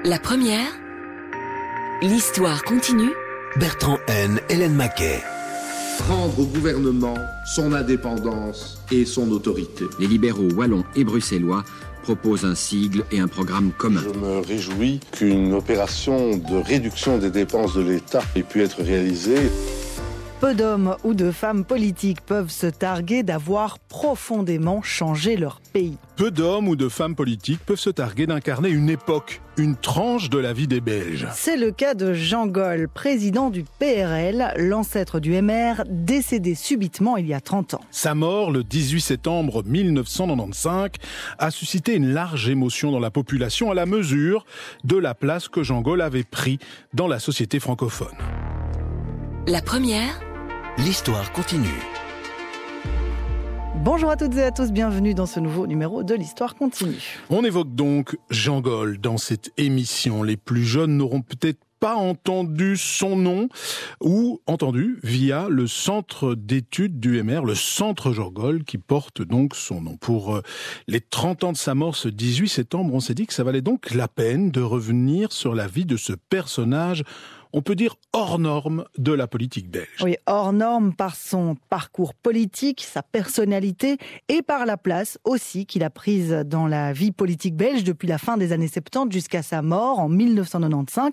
La première, l'histoire continue. Bertrand N, Hélène Maquet. Rendre au gouvernement son indépendance et son autorité. Les libéraux wallons et bruxellois proposent un sigle et un programme commun. Je me réjouis qu'une opération de réduction des dépenses de l'État ait pu être réalisée. Peu d'hommes ou de femmes politiques peuvent se targuer d'avoir profondément changé leur pays. Peu d'hommes ou de femmes politiques peuvent se targuer d'incarner une époque, une tranche de la vie des Belges. C'est le cas de Jean Gol, président du PRL, l'ancêtre du MR, décédé subitement il y a 30 ans. Sa mort, le 18 septembre 1995, a suscité une large émotion dans la population à la mesure de la place que Jean Gol avait pris dans la société francophone. La première, L'histoire continue. Bonjour à toutes et à tous, bienvenue dans ce nouveau numéro de l'Histoire continue. On évoque donc Jean Gol dans cette émission. Les plus jeunes n'auront peut-être pas entendu son nom ou entendu via le centre d'études du MR, le centre Jean Gol, qui porte donc son nom. Pour les 30 ans de sa mort ce 18 septembre, on s'est dit que ça valait donc la peine de revenir sur la vie de ce personnage, on peut dire hors norme de la politique belge. Oui, hors norme par son parcours politique, sa personnalité et par la place aussi qu'il a prise dans la vie politique belge depuis la fin des années 70 jusqu'à sa mort en 1995.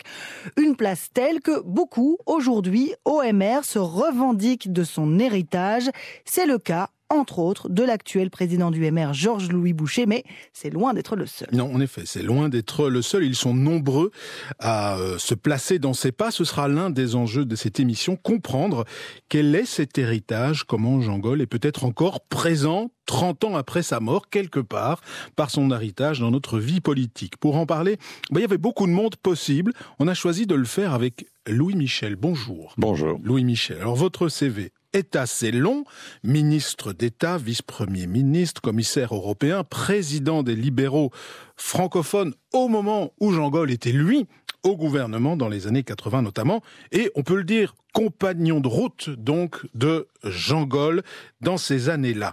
Une place telle que beaucoup, aujourd'hui, au MR, se revendiquent de son héritage. C'est le cas entre autres, de l'actuel président du MR, Georges-Louis Boucher, mais c'est loin d'être le seul. Non, en effet, c'est loin d'être le seul. Ils sont nombreux à se placer dans ses pas. Ce sera l'un des enjeux de cette émission, comprendre quel est cet héritage, comment Jean Gol est peut-être encore présent 30 ans après sa mort, quelque part, par son héritage dans notre vie politique. Pour en parler, il y avait beaucoup de monde possible. On a choisi de le faire avec Louis Michel. Bonjour. Bonjour. Louis Michel. Alors, votre CV est assez long. Ministre d'État, vice-premier ministre, commissaire européen, président des libéraux francophones au moment où Jean Gol était, lui, au gouvernement dans les années 80 notamment. Et on peut le dire, compagnon de route, donc, de Jean Gol dans ces années-là.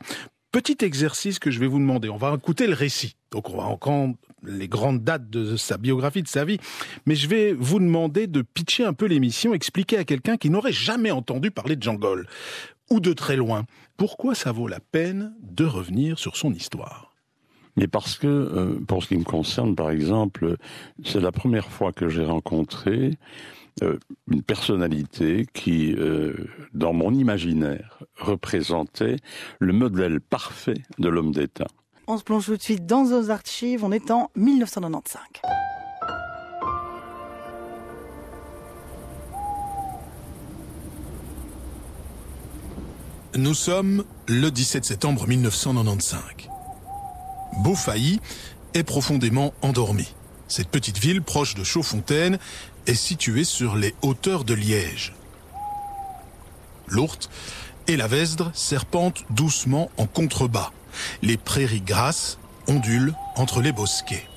Petit exercice que je vais vous demander. On va écouter le récit. Donc on va entendre les grandes dates de sa biographie, de sa vie. Mais je vais vous demander de pitcher un peu l'émission, expliquer à quelqu'un qui n'aurait jamais entendu parler de Jean Gol, ou de très loin, pourquoi ça vaut la peine de revenir sur son histoire. Mais parce que, pour ce qui me concerne, par exemple, c'est la première fois que j'ai rencontré une personnalité qui, dans mon imaginaire, représentait le modèle parfait de l'homme d'État. On se plonge tout de suite dans nos archives, on est en 1995. Nous sommes le 17 septembre 1995. Beaufailly est profondément endormi. Cette petite ville, proche de Chaudfontaine, est située sur les hauteurs de Liège. L'Ourthe et la Vesdre serpentent doucement en contrebas. Les prairies grasses ondulent entre les bosquets.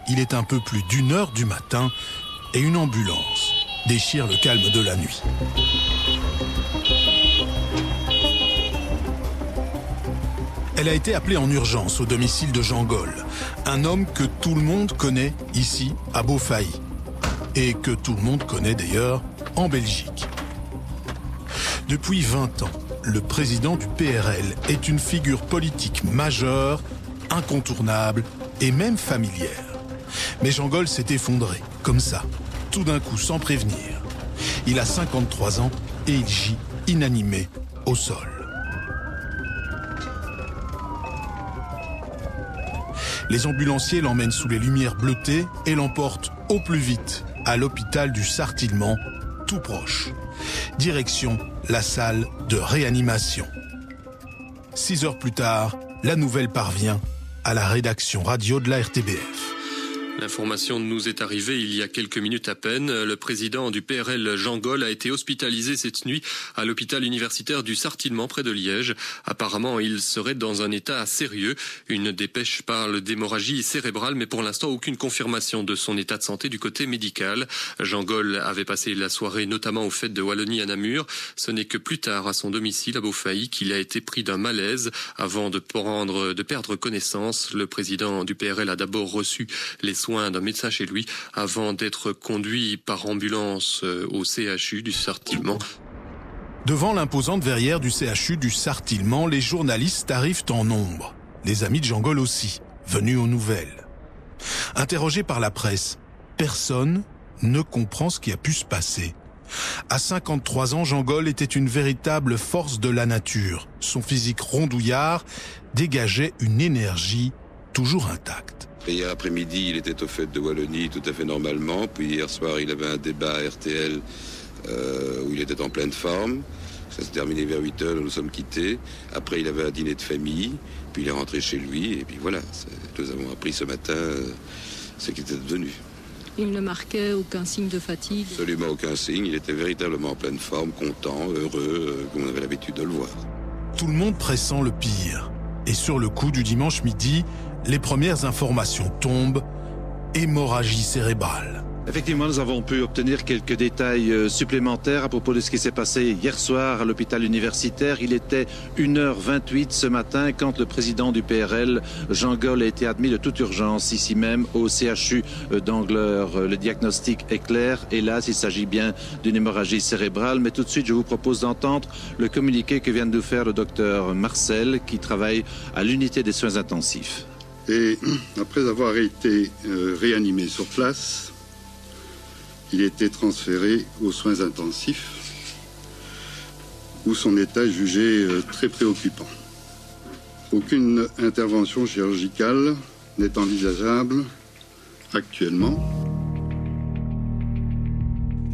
Il est un peu plus d'1h du matin et une ambulance déchire le calme de la nuit. Elle a été appelée en urgence au domicile de Jean Gol, un homme que tout le monde connaît ici à Beaufailly et que tout le monde connaît d'ailleurs en Belgique. Depuis 20 ans, le président du PRL est une figure politique majeure, incontournable et même familière. Mais Jean Gol s'est effondré, comme ça, tout d'un coup, sans prévenir. Il a 53 ans et il gît inanimé au sol. Les ambulanciers l'emmènent sous les lumières bleutées et l'emportent au plus vite à l'hôpital du Sartillement, tout proche. Direction la salle de réanimation. 6 heures plus tard, la nouvelle parvient à la rédaction radio de la RTBF. L'information nous est arrivée il y a quelques minutes à peine. Le président du PRL, Jean Gol, a été hospitalisé cette nuit à l'hôpital universitaire du Sartillement près de Liège. Apparemment, il serait dans un état sérieux. Une dépêche parle d'hémorragie cérébrale, mais pour l'instant, aucune confirmation de son état de santé du côté médical. Jean Gol avait passé la soirée notamment aux fêtes de Wallonie à Namur. Ce n'est que plus tard, à son domicile à Beaufailly, qu'il a été pris d'un malaise avant de perdre connaissance. Le président du PRL a d'abord reçu les soins soins d'un médecin chez lui avant d'être conduit par ambulance au CHU du Sartillement. Devant l'imposante verrière du CHU du Sartillement, les journalistes arrivent en nombre. Les amis de Jean Gol aussi, venus aux nouvelles. Interrogés par la presse, personne ne comprend ce qui a pu se passer. À 53 ans, Jean Gol était une véritable force de la nature. Son physique rondouillard dégageait une énergie toujours intacte. Et hier après-midi, il était au Fêtes de Wallonie tout à fait normalement. Puis hier soir, il avait un débat à RTL où il était en pleine forme. Ça s'est terminé vers 8h, nous sommes quittés. Après, il avait un dîner de famille. Puis il est rentré chez lui. Et puis voilà, nous avons appris ce matin ce qu'il était devenu. Il ne marquait aucun signe de fatigue. Absolument aucun signe. Il était véritablement en pleine forme, content, heureux, comme on avait l'habitude de le voir. Tout le monde pressent le pire. Et sur le coup du dimanche midi, les premières informations tombent. Hémorragie cérébrale. Effectivement, nous avons pu obtenir quelques détails supplémentaires à propos de ce qui s'est passé hier soir à l'hôpital universitaire. Il était 1h28 ce matin quand le président du PRL, Jean Gol, a été admis de toute urgence ici même au CHU d'Angleur. Le diagnostic est clair. Hélas, il s'agit bien d'une hémorragie cérébrale. Mais tout de suite, je vous propose d'entendre le communiqué que vient de nous faire le docteur Marcel, qui travaille à l'unité des soins intensifs. Et après avoir été réanimé sur place, il a été transféré aux soins intensifs, où son état est jugé très préoccupant. Aucune intervention chirurgicale n'est envisageable actuellement.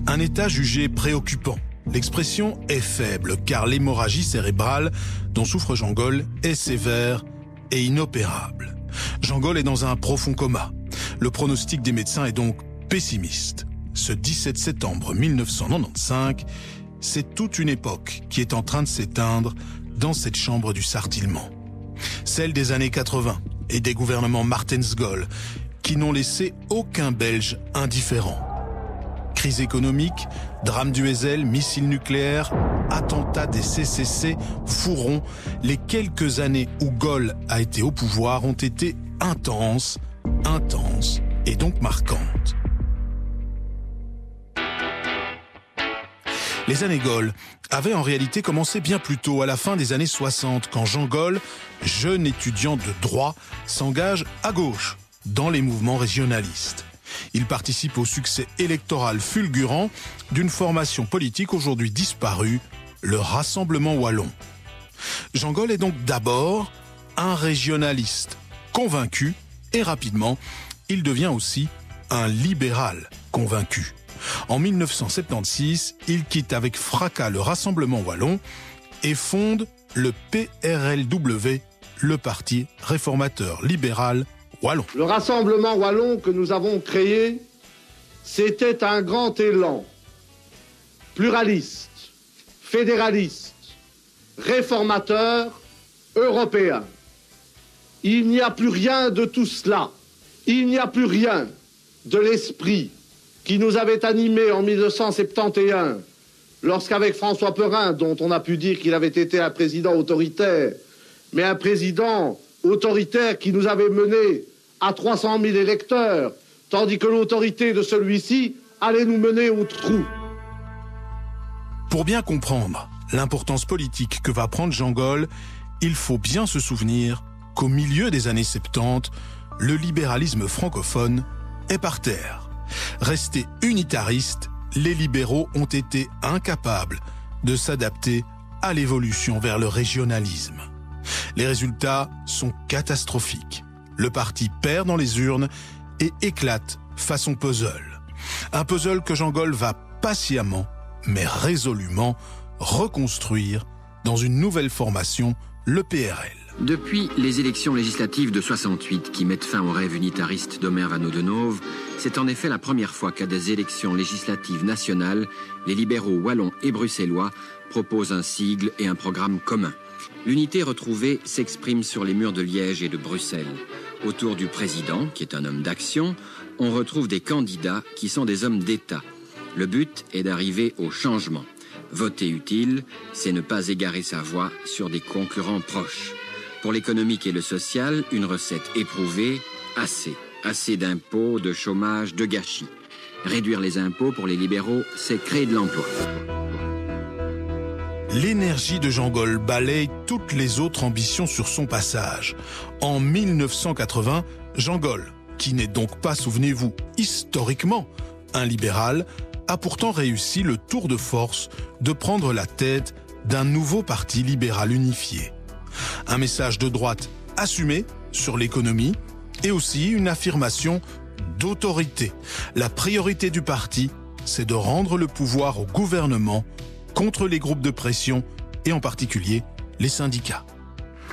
Un état jugé préoccupant. L'expression est faible, car l'hémorragie cérébrale dont souffre Jean Gol est sévère et inopérable. Jean Gol est dans un profond coma. Le pronostic des médecins est donc pessimiste. Ce 17 septembre 1995, c'est toute une époque qui est en train de s'éteindre dans cette chambre du Sartillement. Celle des années 80 et des gouvernements Martens Gol qui n'ont laissé aucun Belge indifférent. Crise économique, drame du Heysel, missiles nucléaires, attentats des CCC, fourrons, les quelques années où Gol a été au pouvoir ont été intenses et donc marquantes. Les années Gol avaient en réalité commencé bien plus tôt, à la fin des années 60, quand Jean Gol, jeune étudiant de droit, s'engage à gauche dans les mouvements régionalistes. Il participe au succès électoral fulgurant d'une formation politique aujourd'hui disparue, le Rassemblement Wallon. Jean Gol est donc d'abord un régionaliste convaincu et rapidement, il devient aussi un libéral convaincu. En 1976, il quitte avec fracas le Rassemblement Wallon et fonde le PRLW, le Parti réformateur libéral wallon. Le Rassemblement Wallon que nous avons créé, c'était un grand élan pluraliste, fédéraliste, réformateur, européen. Il n'y a plus rien de tout cela. Il n'y a plus rien de l'esprit qui nous avait animés en 1971, lorsqu'avec François Perrin, dont on a pu dire qu'il avait été un président autoritaire, mais un président autoritaire qui nous avait menés à 300 000 électeurs, tandis que l'autorité de celui-ci allait nous mener au trou. Pour bien comprendre l'importance politique que va prendre Jean Gol, il faut bien se souvenir qu'au milieu des années 70, le libéralisme francophone est par terre. Restés unitaristes, les libéraux ont été incapables de s'adapter à l'évolution vers le régionalisme. Les résultats sont catastrophiques. Le parti perd dans les urnes et éclate façon puzzle. Un puzzle que Jean Gol va patiemment, mais résolument, reconstruire dans une nouvelle formation, le PRL. Depuis les élections législatives de 68 qui mettent fin au rêve unitariste d'Omer Van Oudenhoove, c'est en effet la première fois qu'à des élections législatives nationales, les libéraux wallons et bruxellois proposent un sigle et un programme commun. L'unité retrouvée s'exprime sur les murs de Liège et de Bruxelles. Autour du président, qui est un homme d'action, on retrouve des candidats qui sont des hommes d'État. Le but est d'arriver au changement. Voter utile, c'est ne pas égarer sa voix sur des concurrents proches. Pour l'économique et le social, une recette éprouvée, assez Assez d'impôts, de chômage, de gâchis. Réduire les impôts pour les libéraux, c'est créer de l'emploi. L'énergie de Jean-Gol balaye toutes les autres ambitions sur son passage. En 1980, Jean-Gol, qui n'est donc pas, souvenez-vous, historiquement un libéral, a pourtant réussi le tour de force de prendre la tête d'un nouveau parti libéral unifié. Un message de droite assumé sur l'économie et aussi une affirmation d'autorité. La priorité du parti, c'est de rendre le pouvoir au gouvernement contre les groupes de pression et en particulier les syndicats.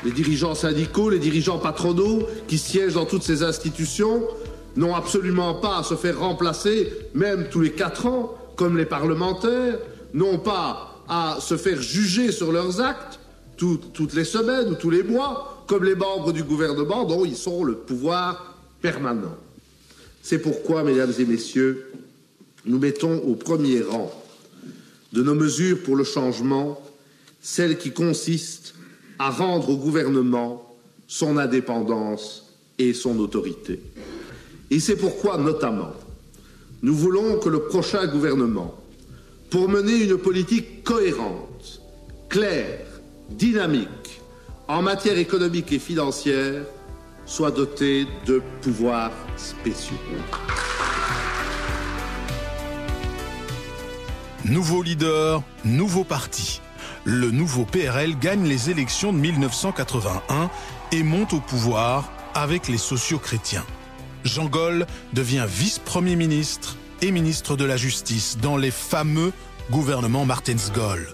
Les dirigeants syndicaux, les dirigeants patronaux qui siègent dans toutes ces institutions n'ont absolument pas à se faire remplacer, même tous les 4 ans, comme les parlementaires, n'ont pas à se faire juger sur leurs actes toutes les semaines ou tous les mois, comme les membres du gouvernement dont ils sont le pouvoir permanent. C'est pourquoi, mesdames et messieurs, nous mettons au premier rang de nos mesures pour le changement celle qui consiste à rendre au gouvernement son indépendance et son autorité. Et c'est pourquoi, notamment, nous voulons que le prochain gouvernement, pour mener une politique cohérente, claire, dynamique, en matière économique et financière, soit doté de pouvoirs spéciaux. Nouveau leader, nouveau parti. Le nouveau PRL gagne les élections de 1981 et monte au pouvoir avec les sociaux-chrétiens. Jean-Gol devient vice-premier ministre et ministre de la Justice dans les fameux gouvernements Martens-Gol.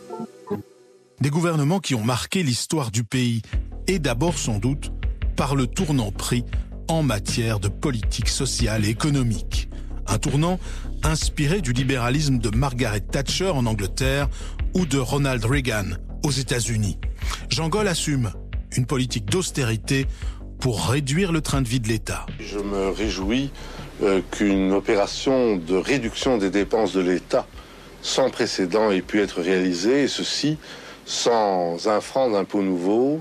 Des gouvernements qui ont marqué l'histoire du pays et d'abord sans doute par le tournant pris en matière de politique sociale et économique. Un tournant inspiré du libéralisme de Margaret Thatcher en Angleterre ou de Ronald Reagan aux États-Unis. Jean-Gol assume une politique d'austérité pour réduire le train de vie de l'État. Je me réjouis qu'une opération de réduction des dépenses de l'État sans précédent ait pu être réalisée, et ceci sans un franc d'impôt nouveau,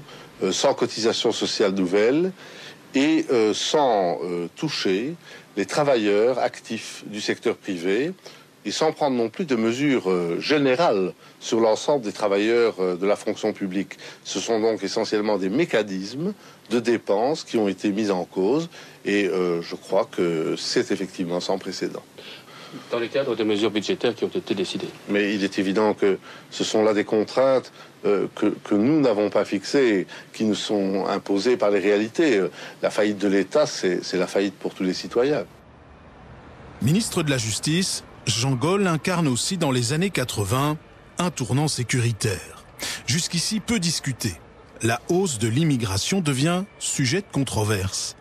sans cotisation sociale nouvelle et sans toucher les travailleurs actifs du secteur privé et sans prendre non plus de mesures générales sur l'ensemble des travailleurs de la fonction publique. Ce sont donc essentiellement des mécanismes de dépenses qui ont été mis en cause et je crois que c'est effectivement sans précédent. Dans le cadre des mesures budgétaires qui ont été décidées. Mais il est évident que ce sont là des contraintes que nous n'avons pas fixées, qui nous sont imposées par les réalités. La faillite de l'État, c'est la faillite pour tous les citoyens. Ministre de la Justice, Jean-Gol incarne aussi dans les années 80 un tournant sécuritaire. Jusqu'ici peu discuté, la hausse de l'immigration devient sujet de controverse.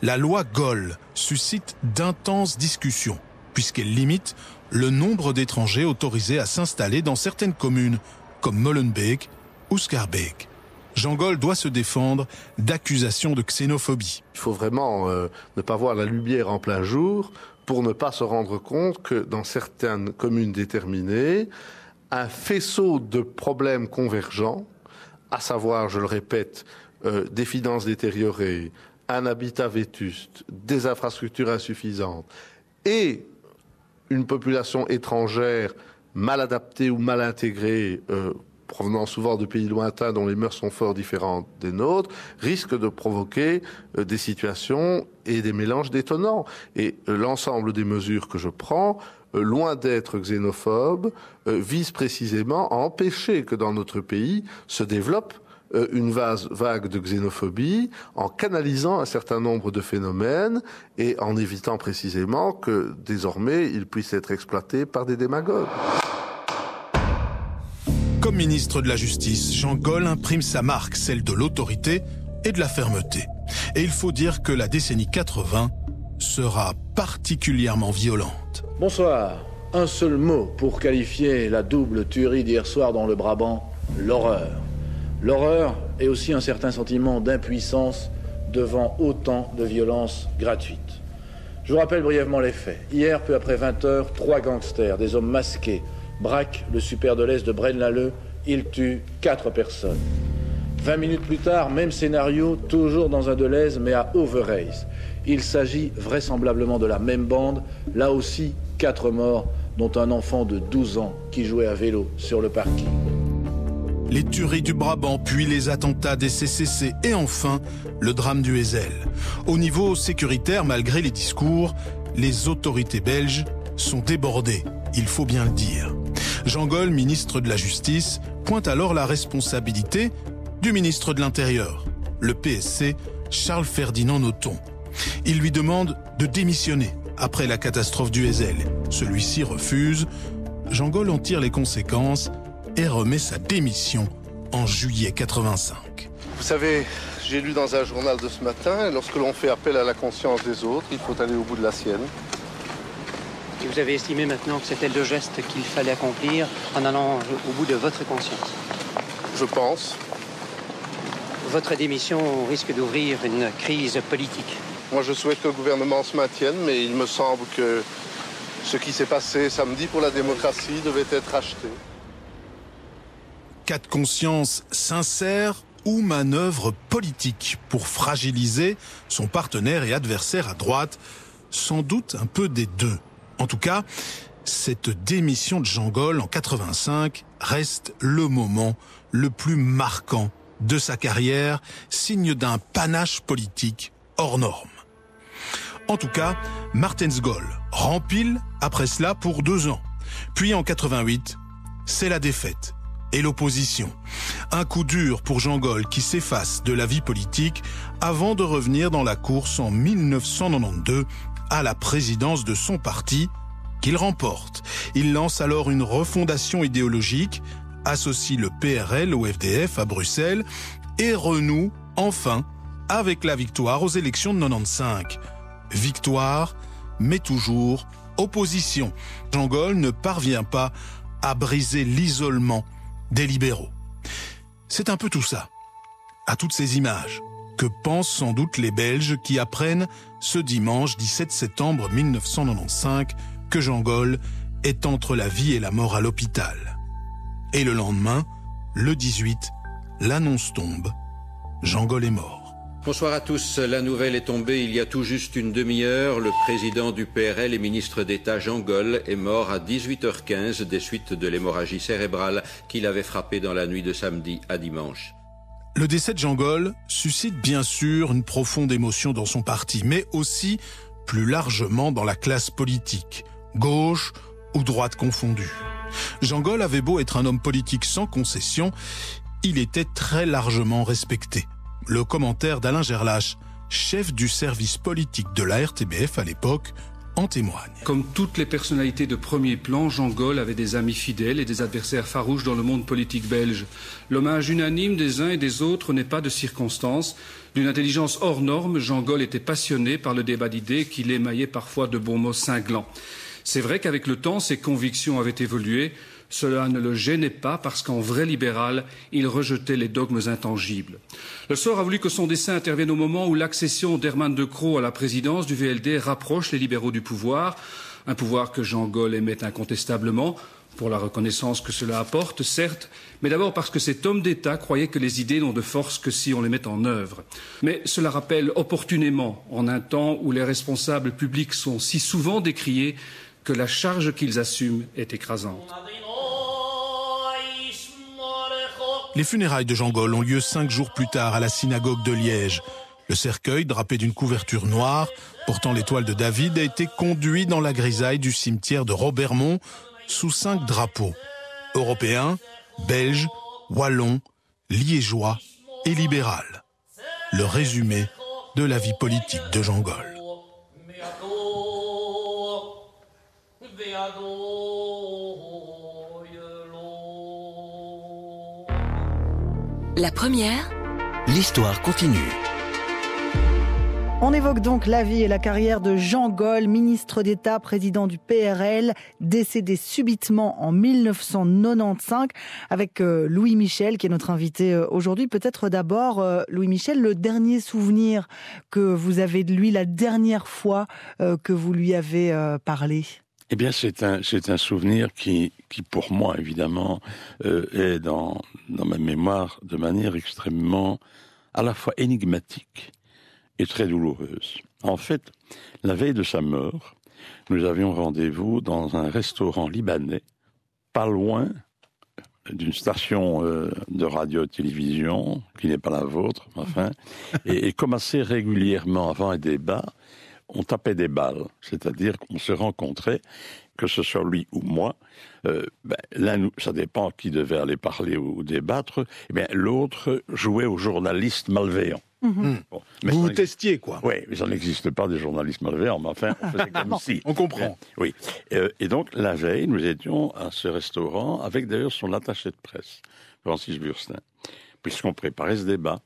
La loi Gol suscite d'intenses discussions, puisqu'elle limite le nombre d'étrangers autorisés à s'installer dans certaines communes, comme Molenbeek ou Schaerbeek. Jean-Gol doit se défendre d'accusations de xénophobie. Il faut vraiment ne pas voir la lumière en plein jour pour ne pas se rendre compte que dans certaines communes déterminées, un faisceau de problèmes convergents, à savoir, je le répète, des finances détériorées, un habitat vétuste, des infrastructures insuffisantes et une population étrangère mal adaptée ou mal intégrée, provenant souvent de pays lointains dont les mœurs sont fort différentes des nôtres, risque de provoquer des situations et des mélanges détonnants. Et l'ensemble des mesures que je prends, loin d'être xénophobes, vise précisément à empêcher que dans notre pays se développe une vague de xénophobie en canalisant un certain nombre de phénomènes et en évitant précisément que désormais ils puissent être exploités par des démagogues. Comme ministre de la Justice, Jean-Gol imprime sa marque, celle de l'autorité et de la fermeté. Et il faut dire que la décennie 80 sera particulièrement violente. Bonsoir. Un seul mot pour qualifier la double tuerie d'hier soir dans le Brabant, l'horreur. L'horreur et aussi un certain sentiment d'impuissance devant autant de violences gratuites. Je vous rappelle brièvement les faits. Hier, peu après 20h, 3 gangsters, des hommes masqués, braquent le super de l'Est de Braine-l'Alleud. Ils tuent 4 personnes. 20 minutes plus tard, même scénario, toujours dans un Deleuze, mais à Overijse. Il s'agit vraisemblablement de la même bande, là aussi 4 morts, dont un enfant de 12 ans qui jouait à vélo sur le parking. Les tueries du Brabant, puis les attentats des CCC et enfin le drame du Heysel. Au niveau sécuritaire, malgré les discours, les autorités belges sont débordées, il faut bien le dire. Jean Gol, ministre de la Justice, pointe alors la responsabilité du ministre de l'Intérieur, le PSC, Charles Ferdinand Nothomb. Il lui demande de démissionner après la catastrophe du Heysel. Celui-ci refuse. Jean Gol en tire les conséquences et remet sa démission en juillet 85. Vous savez, j'ai lu dans un journal de ce matin, lorsque l'on fait appel à la conscience des autres, il faut aller au bout de la sienne. Et vous avez estimé maintenant que c'était le geste qu'il fallait accomplir en allant au bout de votre conscience? Je pense. Votre démission risque d'ouvrir une crise politique. Moi, je souhaite que le gouvernement se maintienne, mais il me semble que ce qui s'est passé samedi pour la démocratie devait être acheté. Cas de conscience sincère ou manœuvre politique pour fragiliser son partenaire et adversaire à droite? Sans doute un peu des deux. En tout cas, cette démission de Jean Gol en 85 reste le moment le plus marquant de sa carrière, signe d'un panache politique hors norme. En tout cas, Martens Gol rempile après cela pour 2 ans. Puis en 88, c'est la défaite et l'opposition. Un coup dur pour Jean Gol qui s'efface de la vie politique avant de revenir dans la course en 1992 à la présidence de son parti qu'il remporte. Il lance alors une refondation idéologique, associe le PRL au FDF à Bruxelles et renoue enfin avec la victoire aux élections de 95. Victoire, mais toujours opposition. Jean Gol ne parvient pas à briser l'isolement des libéraux. C'est un peu tout ça, à toutes ces images, que pensent sans doute les Belges qui apprennent ce dimanche 17 septembre 1995 que Jean Gol est entre la vie et la mort à l'hôpital. Et le lendemain, le 18, l'annonce tombe, Jean Gol est mort. Bonsoir à tous. La nouvelle est tombée il y a tout juste une demi-heure. Le président du PRL et ministre d'État Jean Gol est mort à 18h15 des suites de l'hémorragie cérébrale qui l'avait frappé dans la nuit de samedi à dimanche. Le décès de Jean Gol suscite bien sûr une profonde émotion dans son parti, mais aussi plus largement dans la classe politique, gauche ou droite confondue. Jean Gol avait beau être un homme politique sans concession, il était très largement respecté. Le commentaire d'Alain Gerlache, chef du service politique de la RTBF à l'époque, en témoigne. Comme toutes les personnalités de premier plan, Jean Gol avait des amis fidèles et des adversaires farouches dans le monde politique belge. L'hommage unanime des uns et des autres n'est pas de circonstance. D'une intelligence hors norme, Jean Gol était passionné par le débat d'idées qu'il émaillait parfois de bons mots cinglants. C'est vrai qu'avec le temps, ses convictions avaient évolué. Cela ne le gênait pas parce qu'en vrai libéral, il rejetait les dogmes intangibles. Le sort a voulu que son décès intervienne au moment où l'accession d'Herman De Croo à la présidence du VLD rapproche les libéraux du pouvoir, un pouvoir que Jean Gol aimait incontestablement, pour la reconnaissance que cela apporte, certes, mais d'abord parce que cet homme d'État croyait que les idées n'ont de force que si on les met en œuvre. Mais cela rappelle opportunément, en un temps où les responsables publics sont si souvent décriés, que la charge qu'ils assument est écrasante. Les funérailles de Jean Gol ont lieu 5 jours plus tard à la synagogue de Liège. Le cercueil, drapé d'une couverture noire, portant l'étoile de David, a été conduit dans la grisaille du cimetière de Robermont sous 5 drapeaux. Européens, belges, wallons, liégeois et libéral. Le résumé de la vie politique de Jean Gol. La première. L'histoire continue. On évoque donc la vie et la carrière de Jean Gol, ministre d'État, président du PRL, décédé subitement en 1995, avec Louis Michel, qui est notre invité aujourd'hui. Peut-être d'abord, Louis Michel, le dernier souvenir que vous avez de lui, la dernière fois que vous lui avez parlé. Eh bien, c'est un souvenir qui pour moi, évidemment, est dans ma mémoire de manière extrêmement, à la fois énigmatique et très douloureuse. En fait, la veille de sa mort, nous avions rendez-vous dans un restaurant libanais, pas loin d'une station de radio-télévision, qui n'est pas la vôtre, enfin, et comme assez régulièrement, avant un débat, on tapait des balles, c'est-à-dire qu'on se rencontrait, que ce soit lui ou moi, ça dépend qui devait aller parler ou débattre, eh bien, l'autre jouait au journaliste malveillant. Mmh. Bon, vous testiez, quoi. Oui, mais ça n'existe pas des journalistes malveillants, mais enfin, on faisait comme si. On comprend. Oui. Et donc, la veille, nous étions à ce restaurant, avec d'ailleurs son attaché de presse, Francis Burstin, puisqu'on préparait ce débat.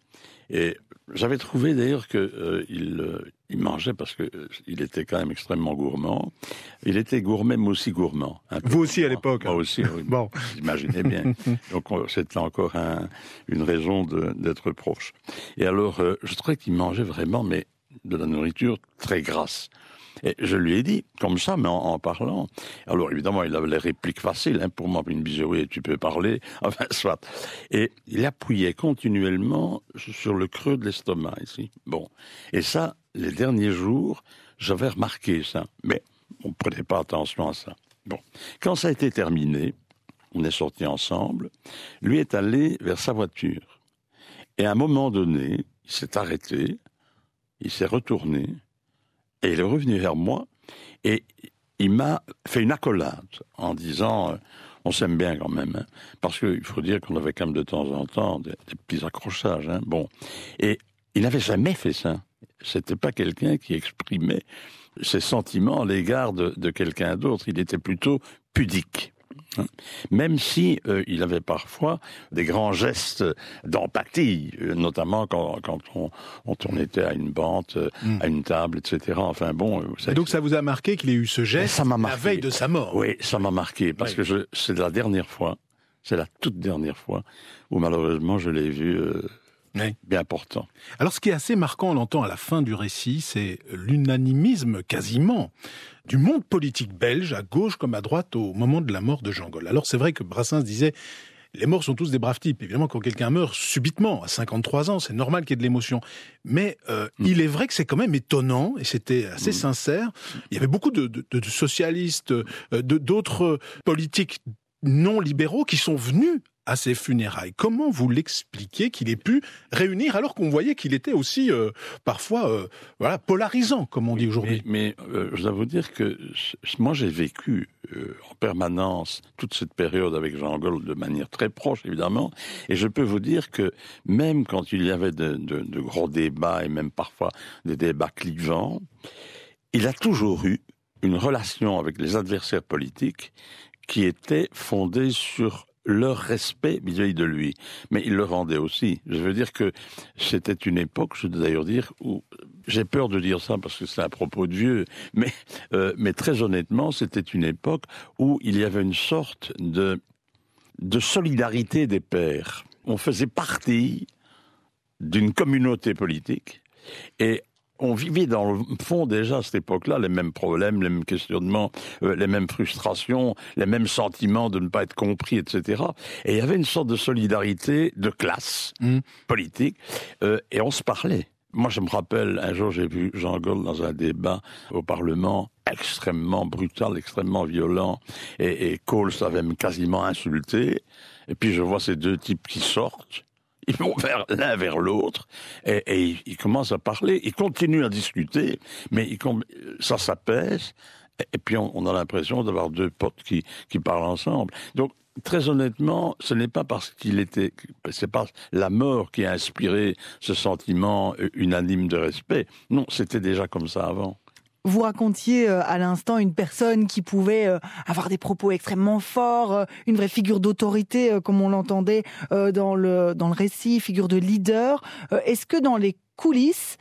Et j'avais trouvé d'ailleurs qu'il mangeait, parce qu'il était quand même extrêmement gourmand. Il était gourmet, mais aussi gourmand. Vous aussi à l'époque. Moi aussi, oui. Bon. Vous imaginez bien. Donc c'était encore une raison d'être proche. Et alors, je trouvais qu'il mangeait vraiment, mais de la nourriture très grasse. Et je lui ai dit, comme ça, mais en parlant. Alors, évidemment, il avait les répliques faciles, pour moi, une disait, oui, tu peux parler, enfin, soit. Et il appuyait continuellement sur le creux de l'estomac, ici. Bon. Et ça, les derniers jours, j'avais remarqué ça. Mais on ne prenait pas attention à ça. Bon. Quand ça a été terminé, on est sortis ensemble, lui est allé vers sa voiture. Et à un moment donné, il s'est arrêté, il s'est retourné, et il est revenu vers moi, et il m'a fait une accolade en disant on s'aime bien quand même, parce qu'il faut dire qu'on avait quand même de temps en temps des petits accrochages. Bon. Et il n'avait jamais fait ça. C'était pas quelqu'un qui exprimait ses sentiments à l'égard de quelqu'un d'autre. Il était plutôt pudique. Même si il avait parfois des grands gestes d'empathie, notamment quand on était à une bente, à une table, etc. Enfin bon. Et donc ça vous a marqué qu'il ait eu ce geste la veille de sa mort? Oui, ça m'a marqué parce que c'est la dernière fois, c'est la toute dernière fois où malheureusement je l'ai vu. Bien important. Alors ce qui est assez marquant, on l'entend à la fin du récit, c'est l'unanimisme quasiment du monde politique belge, à gauche comme à droite, au moment de la mort de Jean Gol. Alors c'est vrai que Brassens disait, les morts sont tous des braves types. Évidemment, quand quelqu'un meurt subitement, à 53 ans, c'est normal qu'il y ait de l'émotion. Mais il est vrai que c'est quand même étonnant, et c'était assez sincère. Il y avait beaucoup de socialistes, d'autres politiques non libéraux qui sont venus à ses funérailles. Comment vous l'expliquez qu'il ait pu réunir alors qu'on voyait qu'il était aussi parfois polarisant, comme on dit aujourd'hui? Mais je dois vous dire que moi j'ai vécu en permanence toute cette période avec Jean Gol de manière très proche évidemment, et je peux vous dire que même quand il y avait de gros débats et même parfois des débats clivants, il a toujours eu une relation avec les adversaires politiques qui était fondée sur leur respect vis-à-vis de lui. Mais il le rendait aussi. Je veux dire que c'était une époque, je dois d'ailleurs dire, où j'ai peur de dire ça parce que c'est un propos de vieux, mais très honnêtement, c'était une époque où il y avait une sorte de solidarité des pairs. On faisait partie d'une communauté politique et on vivait dans le fond déjà à cette époque-là les mêmes problèmes, les mêmes questionnements, les mêmes frustrations, les mêmes sentiments de ne pas être compris, etc. Et il y avait une sorte de solidarité de classe politique, et on se parlait. Moi, je me rappelle, un jour, j'ai vu Jean Gol dans un débat au Parlement, extrêmement brutal, extrêmement violent, et Coll avait quasiment insulté. Et puis je vois ces deux types qui sortent. Ils vont l'un vers l'autre et ils commencent à parler. Ils continuent à discuter, mais ça s'apaise. Et puis on a l'impression d'avoir deux potes qui parlent ensemble. Donc très honnêtement, ce n'est pas parce c'est pas la mort qui a inspiré ce sentiment unanime de respect. Non, c'était déjà comme ça avant. Vous racontiez à l'instant une personne qui pouvait avoir des propos extrêmement forts, une vraie figure d'autorité, comme on l'entendait dans le récit, figure de leader. Est-ce que dans les coulisses,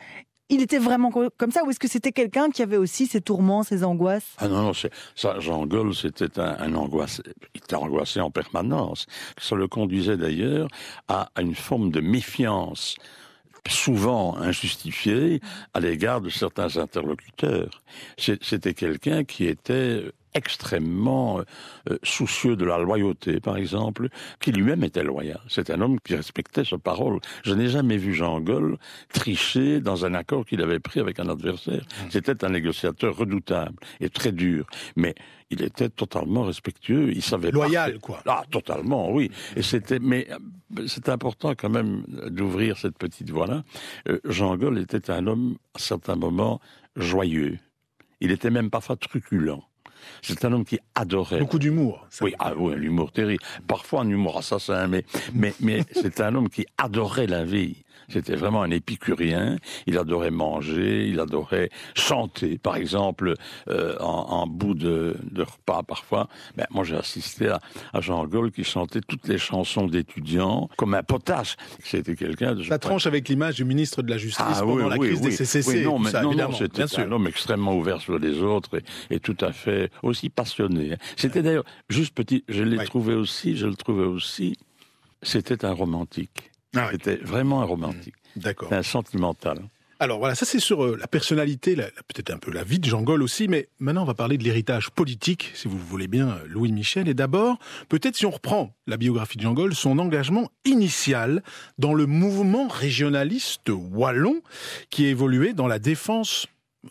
il était vraiment comme ça, ou est-ce que c'était quelqu'un qui avait aussi ses tourments, ses angoisses? Ah non, ça, Jean Gol, c'était un angoissé. Il était angoissé en permanence. Ça le conduisait d'ailleurs à une forme de méfiance, souvent injustifiée, à l'égard de certains interlocuteurs. C'était quelqu'un qui était extrêmement soucieux de la loyauté, par exemple, qui lui-même était loyal. C'est un homme qui respectait sa parole. Je n'ai jamais vu Jean Gol tricher dans un accord qu'il avait pris avec un adversaire. C'était un négociateur redoutable et très dur. Mais il était totalement respectueux, il savait loyal, quoi. Ah, totalement, oui. Et mais c'est important quand même d'ouvrir cette petite voie-là. Jean Gol était un homme, à certains moments, joyeux. Il était même parfois truculent. C'est un homme qui adorait. Beaucoup d'humour. Oui, l'humour terrible. Parfois un humour assassin, mais c'est un homme qui adorait la vie. C'était vraiment un épicurien. Il adorait manger, il adorait chanter. Par exemple, en bout de repas, parfois, moi j'ai assisté à Jean Gol qui chantait toutes les chansons d'étudiants comme un potache. C'était quelqu'un de... Ça tranche avec l'image du ministre de la Justice pendant la crise des CCC. Oui, non, évidemment. C'était un homme extrêmement ouvert sur les autres et tout à fait aussi passionné. C'était d'ailleurs, juste petit, je le trouvais aussi, c'était un romantique. C'était vraiment un romantique. D'accord. Un sentimental. Alors voilà, ça c'est sur la personnalité, peut-être un peu la vie de Jean Gol aussi, mais maintenant on va parler de l'héritage politique, si vous le voulez bien, Louis Michel. Et d'abord, peut-être si on reprend la biographie de Jean Gol, son engagement initial dans le mouvement régionaliste wallon, qui a évolué dans la défense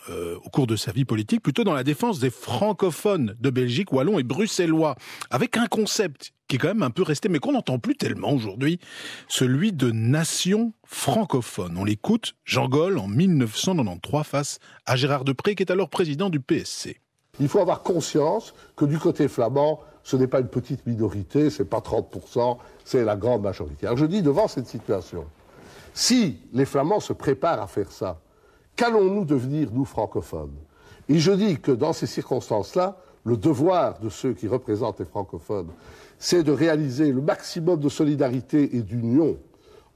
au cours de sa vie politique, plutôt dans la défense des francophones de Belgique, wallons et bruxellois, avec un concept qui est quand même un peu resté, mais qu'on n'entend plus tellement aujourd'hui, celui de nation francophone. On l'écoute, Jean Gol, en 1993, face à Gérard Deprez, qui est alors président du PSC. Il faut avoir conscience que du côté flamand, ce n'est pas une petite minorité, c'est pas 30%, c'est la grande majorité. Alors je dis, devant cette situation, si les Flamands se préparent à faire ça, qu'allons-nous devenir, nous, francophones? Et je dis que dans ces circonstances-là, le devoir de ceux qui représentent les francophones, c'est de réaliser le maximum de solidarité et d'union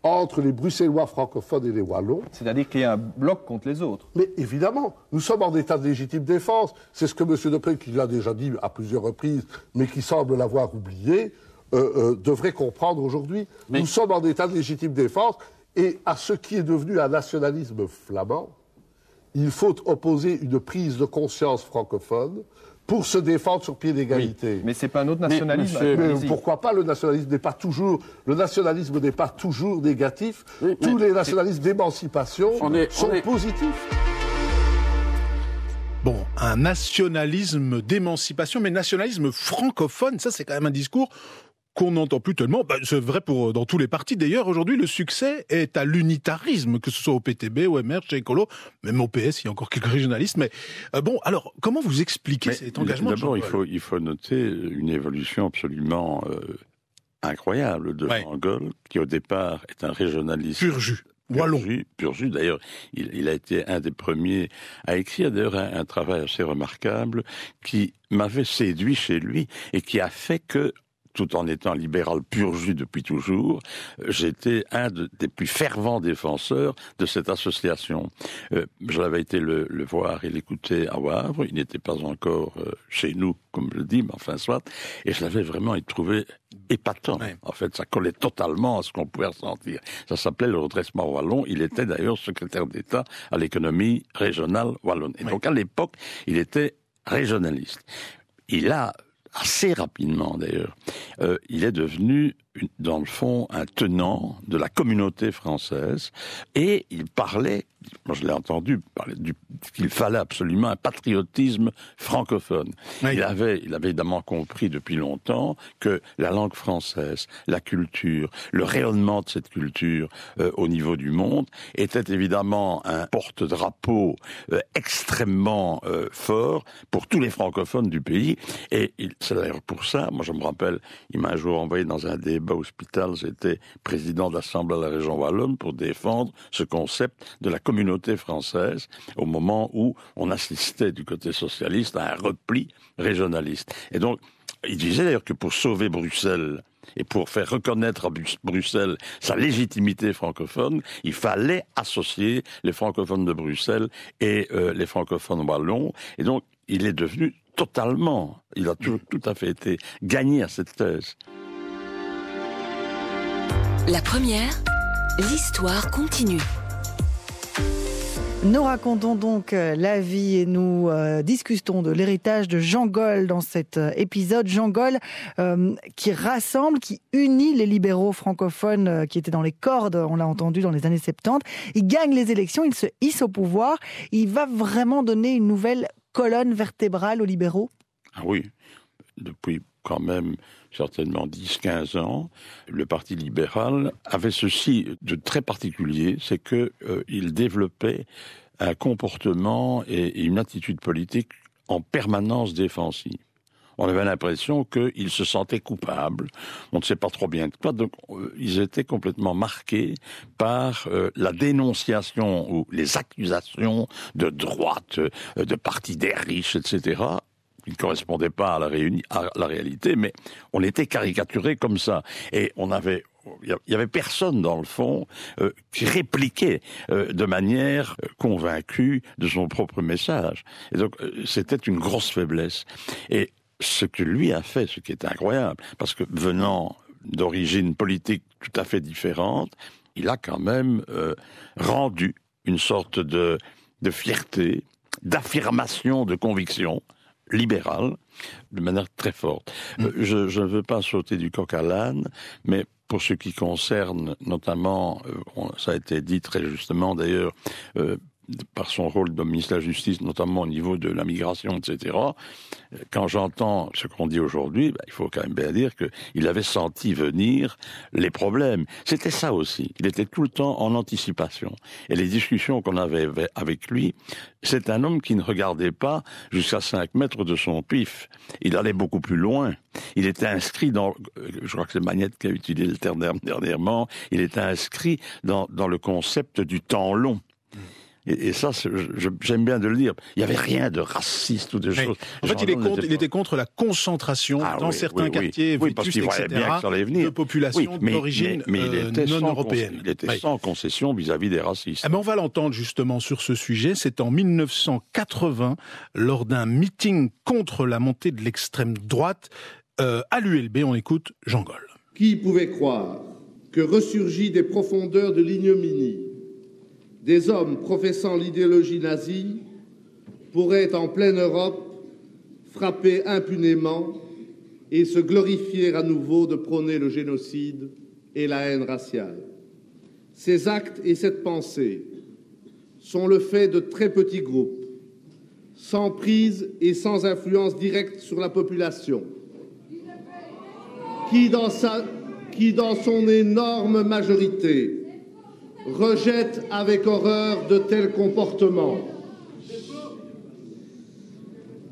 entre les Bruxellois francophones et les Wallons. C'est-à-dire qu'il y a un bloc contre les autres. Mais évidemment, nous sommes en état de légitime défense. C'est ce que M. Deprez, qui l'a déjà dit à plusieurs reprises, mais qui semble l'avoir oublié, devrait comprendre aujourd'hui. Mais... Nous sommes en état de légitime défense, et à ce qui est devenu un nationalisme flamand, il faut opposer une prise de conscience francophone pour se défendre sur pied d'égalité. Oui, mais c'est pas un autre nationalisme. Mais pourquoi pas? Le nationalisme n'est pas toujours négatif. Oui, tous les nationalismes d'émancipation sont positifs. Bon, un nationalisme d'émancipation, mais nationalisme francophone, ça c'est quand même un discours qu'on n'entend plus tellement. C'est vrai dans tous les partis. D'ailleurs, aujourd'hui, le succès est à l'unitarisme, que ce soit au PTB, au MR, chez Écolo, même au PS, il y a encore quelques régionalistes. Mais bon, alors, comment vous expliquez cet engagement? D'abord, il faut noter une évolution absolument incroyable de Jean Gol, qui au départ est un régionaliste. Pur jus. Wallon. Pur jus. D'ailleurs, il a été un des premiers à écrire d'ailleurs un travail assez remarquable qui m'avait séduit chez lui et qui a fait que, tout en étant libéral pur jus depuis toujours, j'étais un des plus fervents défenseurs de cette association. Je l'avais été le voir et l'écouter à Wavre, il n'était pas encore chez nous, comme je le dis, mais enfin soit, et je l'avais vraiment trouvé épatant. Ouais. En fait, ça collait totalement à ce qu'on pouvait ressentir. Ça s'appelait le redressement wallon, il était d'ailleurs secrétaire d'État à l'économie régionale wallonne. Et donc à l'époque, il était régionaliste. Il a assez rapidement d'ailleurs, il est devenu, dans le fond, un tenant de la communauté française, et il parlait, moi je l'ai entendu parler qu'il fallait absolument un patriotisme francophone. Oui. Il avait évidemment compris depuis longtemps que la langue française, la culture, le rayonnement de cette culture au niveau du monde était évidemment un porte-drapeau extrêmement fort pour tous les francophones du pays, et c'est d'ailleurs pour ça, moi je me rappelle, il m'a un jour envoyé dans un débat hospital, j'étais président de l'Assemblée de la région wallonne pour défendre ce concept de la communauté française au moment où on assistait du côté socialiste à un repli régionaliste. Et donc, il disait d'ailleurs que pour sauver Bruxelles et pour faire reconnaître à Bruxelles sa légitimité francophone, il fallait associer les francophones de Bruxelles et les francophones wallons. Et donc, il est devenu totalement, il a tout à fait été gagné à cette thèse. La première, l'histoire continue. Nous racontons donc la vie et nous discutons de l'héritage de Jean Gol dans cet épisode. Jean Gol qui rassemble, qui unit les libéraux francophones qui étaient dans les cordes, on l'a entendu, dans les années 70. Il gagne les élections, il se hisse au pouvoir. Il va vraiment donner une nouvelle colonne vertébrale aux libéraux ? Ah oui, depuis quand même certainement 10-15 ans, le Parti libéral avait ceci de très particulier, c'est qu'il développait un comportement et une attitude politique en permanence défensive. On avait l'impression qu'ils se sentaient coupables, on ne sait pas trop bien quoi, donc ils étaient complètement marqués par la dénonciation ou les accusations de droite, de partis des riches, etc., qui ne correspondait pas à la réalité, mais on était caricaturé comme ça. Et il y avait personne, dans le fond, qui répliquait de manière convaincue de son propre message. Et donc, c'était une grosse faiblesse. Et ce que lui a fait, ce qui est incroyable, parce que venant d'origine politique tout à fait différente, il a quand même rendu une sorte de fierté, d'affirmation de conviction libérale, de manière très forte. Je ne veux pas sauter du coq à l'âne, mais pour ce qui concerne notamment, ça a été dit très justement d'ailleurs, par son rôle de ministre de la Justice, notamment au niveau de la migration, etc., quand j'entends ce qu'on dit aujourd'hui, il faut quand même bien dire qu'il avait senti venir les problèmes. C'était ça aussi. Il était tout le temps en anticipation. Et les discussions qu'on avait avec lui, c'est un homme qui ne regardait pas jusqu'à 5 mètres de son pif. Il allait beaucoup plus loin. Il était inscrit dans, je crois que c'est Magnette qui a utilisé le terme dernièrement, il était inscrit dans le concept du temps long. Et ça, j'aime bien de le dire. Il n'y avait rien de raciste ou de choses. En fait, il était contre la concentration dans certains quartiers vétustes, etc., de populations d'origine non européenne. Il était sans concession vis-à-vis des racistes. On va l'entendre justement sur ce sujet. C'est en 1980, lors d'un meeting contre la montée de l'extrême droite, à l'ULB. On écoute Jean Gol. Qui pouvait croire que ressurgit des profondeurs de l'ignominie des hommes professant l'idéologie nazie pourraient, en pleine Europe, frapper impunément et se glorifier à nouveau de prôner le génocide et la haine raciale. Ces actes et cette pensée sont le fait de très petits groupes, sans prise et sans influence directe sur la population, qui, dans son énorme majorité, rejette avec horreur de tels comportements.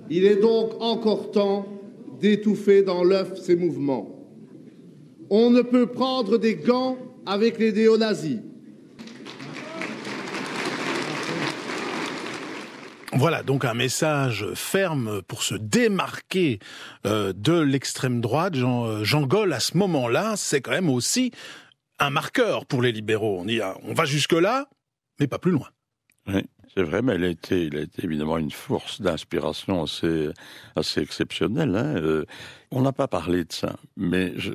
Il est donc encore temps d'étouffer dans l'œuf ces mouvements. On ne peut prendre des gants avec les néo-nazis. Voilà, donc un message ferme pour se démarquer de l'extrême droite. Jean Gol, à ce moment-là, c'est quand même aussi un marqueur pour les libéraux. On va jusque-là, mais pas plus loin. Oui, c'est vrai, mais il a été évidemment une force d'inspiration assez exceptionnelle. On n'a pas parlé de ça, mais je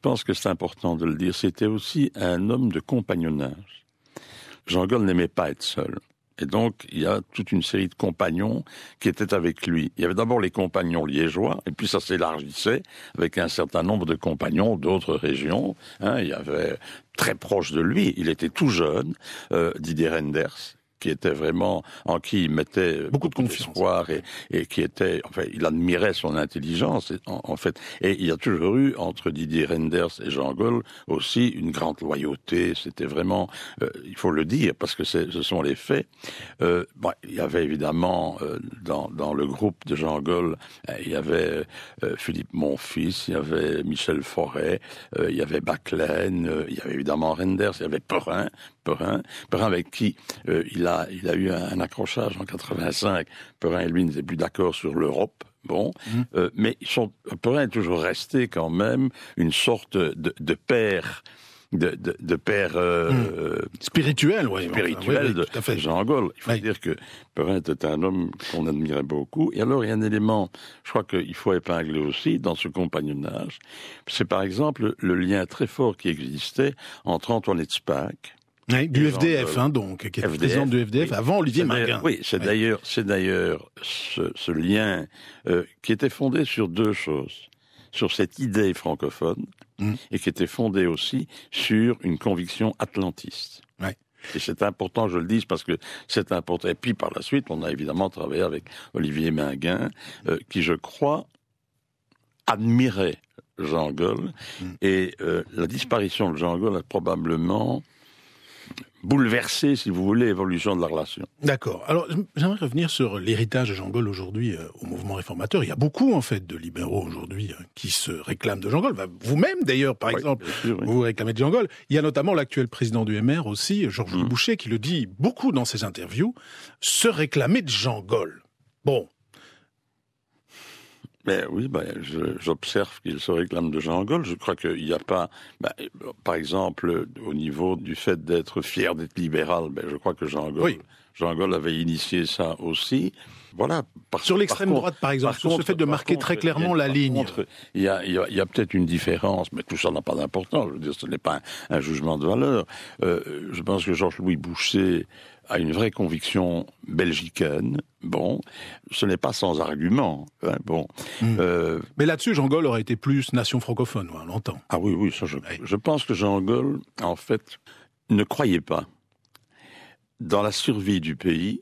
pense que c'est important de le dire. C'était aussi un homme de compagnonnage. Jean Gol n'aimait pas être seul. Et donc, il y a toute une série de compagnons qui étaient avec lui. Il y avait d'abord les compagnons liégeois, et puis ça s'élargissait avec un certain nombre de compagnons d'autres régions. Il y avait très proche de lui, il était tout jeune, Didier Reynders, qui était vraiment, en qui il mettait beaucoup de confiance et qui était, enfin, il admirait son intelligence, en fait. Et il y a toujours eu, entre Didier Reynders et Jean Gol, aussi une grande loyauté. C'était vraiment, il faut le dire, parce que ce sont les faits. Il y avait évidemment, dans le groupe de Jean Gol, il y avait Philippe Monfils, il y avait Michel Forêt, il y avait Baclaine, il y avait évidemment Reynders, il y avait Perrin avec qui il a eu un accrochage en 85. Perrin et lui n'étaient plus d'accord sur l'Europe. Mais Perrin est toujours resté quand même une sorte de père. De père spirituel, de Jean Gol. Il faut dire que Perrin était un homme qu'on admirait beaucoup. Et alors, il y a un élément, je crois qu'il faut épingler aussi dans ce compagnonnage. C'est par exemple le lien très fort qui existait entre Antoinette Spaak Oui, du FDF, donc, qui est président du FDF avant Olivier Minguen. Oui, c'est d'ailleurs ce lien qui était fondé sur deux choses. Sur cette idée francophone et qui était fondée aussi sur une conviction atlantiste. Ouais. Et c'est important, je le dis, parce que c'est important. Et puis par la suite, on a évidemment travaillé avec Olivier Minguen, qui, je crois, admirait Jean Gol. Et la disparition de Jean Gol a probablement bouleversé, si vous voulez, l'évolution de la relation. D'accord. Alors, j'aimerais revenir sur l'héritage de Jean Gol aujourd'hui au mouvement réformateur. Il y a beaucoup, en fait, de libéraux aujourd'hui qui se réclament de Jean Gol. Vous-même, d'ailleurs, par exemple, vous vous réclamez de Jean Gol. Il y a notamment l'actuel président du MR aussi, Georges Boucher, qui le dit beaucoup dans ses interviews, se réclamer de Jean Gol. Bon. Mais oui, j'observe qu'il se réclame de Jean Gol. Je crois qu'il n'y a pas, par exemple, au niveau du fait d'être fier d'être libéral, je crois que Jean Gol avait initié ça aussi. Voilà. Sur l'extrême droite, par exemple, sur ce fait de marquer très clairement la ligne. Il y a peut-être une différence, mais tout ça n'a pas d'importance. Je veux dire, ce n'est pas un jugement de valeur. Je pense que Georges-Louis Boucher a une vraie conviction belgicaine. Bon, ce n'est pas sans argument. Hein, bon. Mais là-dessus, Jean Gol aurait été plus nation francophone, on l'entend. Ah oui, ça je pense que Jean Gol, en fait, ne croyait pas dans la survie du pays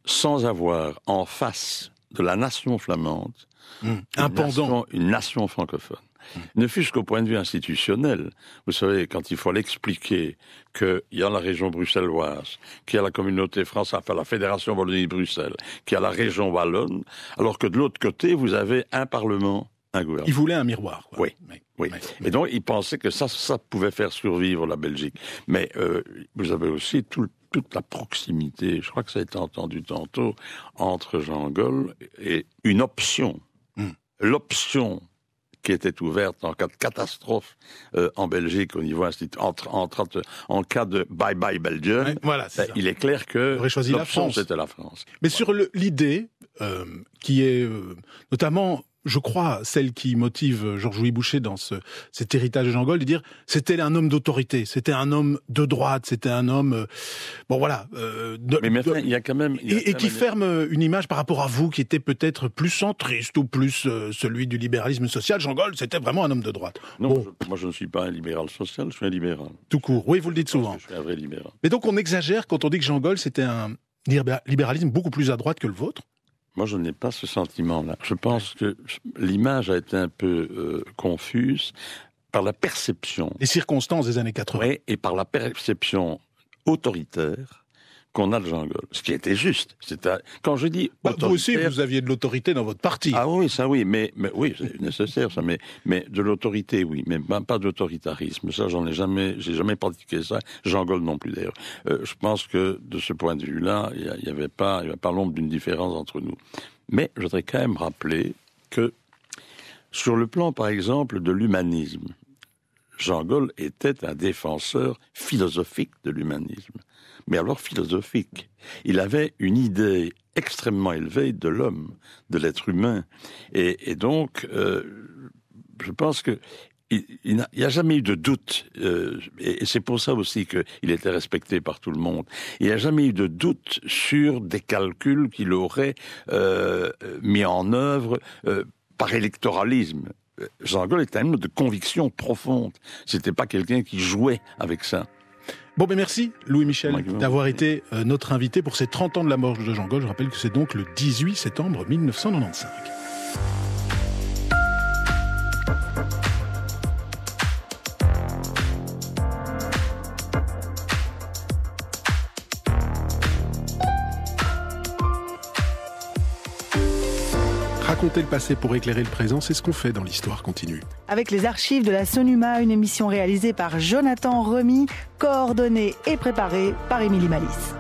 sans avoir en face de la nation flamande une nation francophone. Ne fût-ce qu'au point de vue institutionnel. Vous savez, quand il faut l'expliquer qu'il y a la région bruxelloise, qu'il y a la communauté française, enfin la Fédération Wallonie-Bruxelles, qu'il y a la région wallonne, alors que de l'autre côté, vous avez un parlement, un gouvernement. Il voulait un miroir, quoi. Oui. Et donc, il pensait que ça pouvait faire survivre la Belgique. Mais vous avez aussi toute la proximité, je crois que ça a été entendu tantôt, entre Jean Gol et une option. L'option qui était ouverte en cas de catastrophe en Belgique au niveau en cas de bye-bye Belgium, il est clair que l'option, c'était la France. Mais sur l'idée qui est notamment, je crois, celle qui motive Georges-Louis Boucher dans cet héritage de Jean Gol, de dire c'était un homme d'autorité, c'était un homme de droite, c'était un homme... mais il y a quand même... qui ferme une image par rapport à vous, qui était peut-être plus centriste ou plus celui du libéralisme social. Jean Gol, c'était vraiment un homme de droite. Non, moi je ne suis pas un libéral social, je suis un libéral. Tout court, oui, vous le dites souvent. Je suis un vrai libéral. Mais donc on exagère quand on dit que Jean Gol, c'était un libéralisme beaucoup plus à droite que le vôtre? Moi, je n'ai pas ce sentiment-là. Je pense que l'image a été un peu confuse par la perception. Les circonstances des années 80. Oui, et par la perception autoritaire qu'on a de Jean Gol. Ce qui était juste. Quand je dis autoritaire... Vous aussi, vous aviez de l'autorité dans votre parti. Ah oui, ça oui, mais oui, c'est nécessaire ça, mais de l'autorité, oui, mais pas d'autoritarisme. Ça, j'ai jamais pratiqué ça. Jean Gol non plus d'ailleurs. Je pense que de ce point de vue-là, il y avait pas l'ombre d'une différence entre nous. Mais je voudrais quand même rappeler que sur le plan, par exemple, de l'humanisme, Jean Gol était un défenseur philosophique de l'humanisme. Mais alors philosophique. Il avait une idée extrêmement élevée de l'homme, de l'être humain. Et donc, je pense que il n'y a jamais eu de doute, et c'est pour ça aussi qu'il était respecté par tout le monde. Il n'y a jamais eu de doute sur des calculs qu'il aurait mis en œuvre par électoralisme. Jean Gol était un homme de conviction profonde. C'était pas quelqu'un qui jouait avec ça. Bon, ben merci Louis Michel d'avoir été notre invité pour ces 30 ans de la mort de Jean Gol. Je rappelle que c'est donc le 18 septembre 1995. Raconter le passé pour éclairer le présent, c'est ce qu'on fait dans l'Histoire continue. Avec les archives de la Sonuma, une émission réalisée par Jonathan Remy, coordonnée et préparée par Émilie Malice.